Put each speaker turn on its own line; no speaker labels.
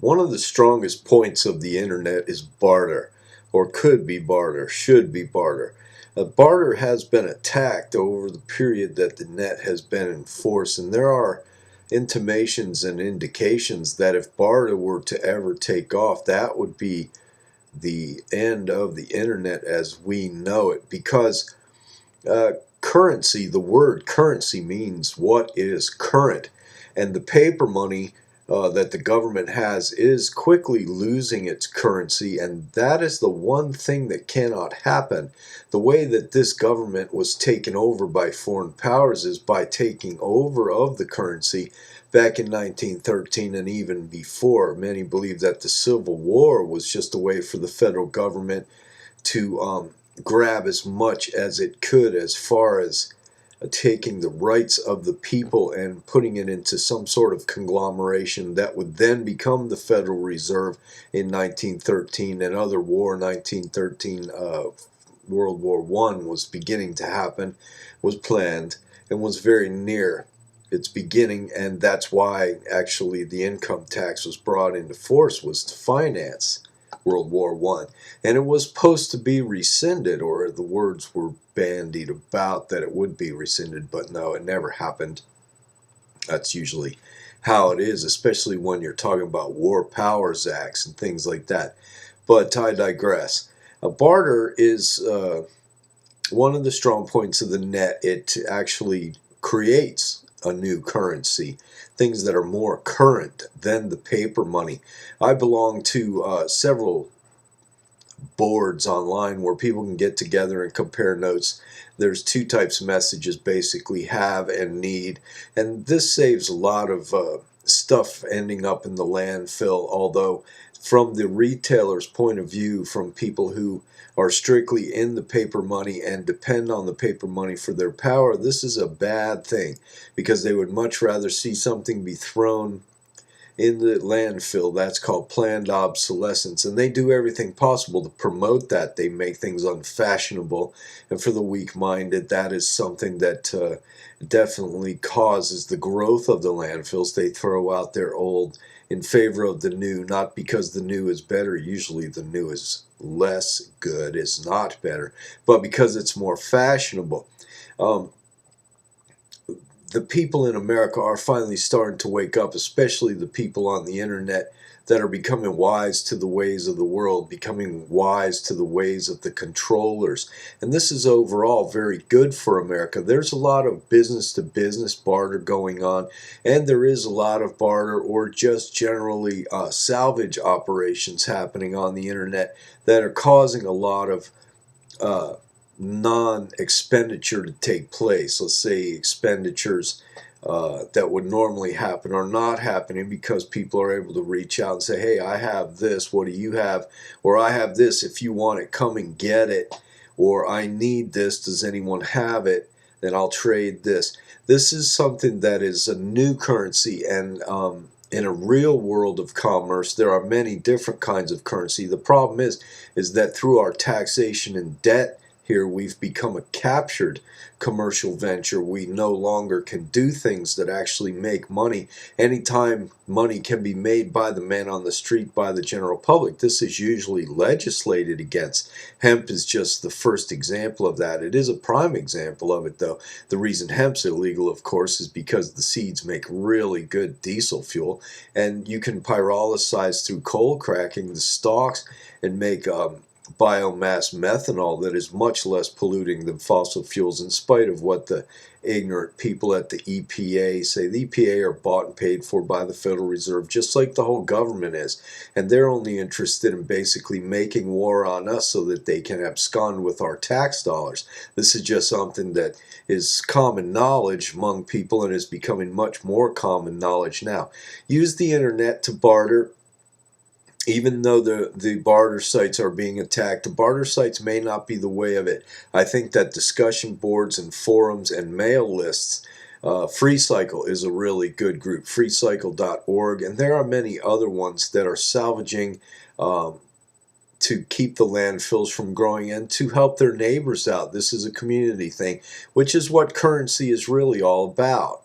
One of the strongest points of the internet is barter, or could be barter, should be barter. Barter has been attacked over the period that the net has been in force, and there are intimations and indications that if barter were to ever take off, that would be the end of the internet as we know it, because currency, the word currency means what is current, and the paper money that the government has is quickly losing its currency, and that is the one thing that cannot happen. The way that this government was taken over by foreign powers is by taking over of the currency back in 1913 and even before. Many believe that the Civil War was just a way for the federal government to grab as much as it could as far as taking the rights of the people and putting it into some sort of conglomeration that would then become the Federal Reserve in 1913. Another war, 1913, World War I was beginning to happen, was planned, and was very near its beginning, and that's why actually the income tax was brought into force, was to finance World War I. And it was supposed to be rescinded, or the words were bandied about that it would be rescinded, but no, it never happened. That's usually how it is, especially when you're talking about War Powers Acts and things like that. But I digress. Barter is one of the strong points of the net. It actually creates a new currency, things that are more current than the paper money. I belong to several boards online where people can get together and compare notes. There's two types of messages, basically have and need, and this saves a lot of stuff ending up in the landfill, although from the retailer's point of view, from people who are strictly in the paper money and depend on the paper money for their power, this is a bad thing, because they would much rather see something be thrown in the landfill. That's called planned obsolescence, and they do everything possible to promote that. They make things unfashionable, and for the weak-minded, that is something that definitely causes the growth of the landfills. They throw out their old in favor of the new, not because the new is better. Usually the new is less good, is not better, but because it's more fashionable. The people in America are finally starting to wake up, especially the people on the internet that are becoming wise to the ways of the world, becoming wise to the ways of the controllers. And this is overall very good for America. There's a lot of business-to-business barter going on, and there is a lot of barter or just generally salvage operations happening on the internet that are causing a lot of non-expenditure to take place. Let's say expenditures that would normally happen are not happening because people are able to reach out and say, hey, I have this, what do you have? Or I have this, if you want it, come and get it. Or I need this, does anyone have it? Then I'll trade this. This is something that is a new currency, and in a real world of commerce, there are many different kinds of currency. The problem is that through our taxation and debt here, we've become a captured commercial venture. We no longer can do things that actually make money. Anytime money can be made by the man on the street, by the general public, this is usually legislated against. Hemp is just the first example of that. It is a prime example of it, though. The reason hemp's illegal, of course, is because the seeds make really good diesel fuel, and you can pyrolyze through coal cracking the stalks and make biomass methanol that is much less polluting than fossil fuels, in spite of what the ignorant people at the EPA say. The EPA are bought and paid for by the Federal Reserve, just like the whole government is, and they're only interested in basically making war on us so that they can abscond with our tax dollars. This is just something that is common knowledge among people and is becoming much more common knowledge now. Use the internet to barter. Even though the barter sites are being attacked, the barter sites may not be the way of it. I think that discussion boards and forums and mail lists, FreeCycle is a really good group, freecycle.org, and there are many other ones that are salvaging to keep the landfills from growing and to help their neighbors out. This is a community thing, which is what currency is really all about.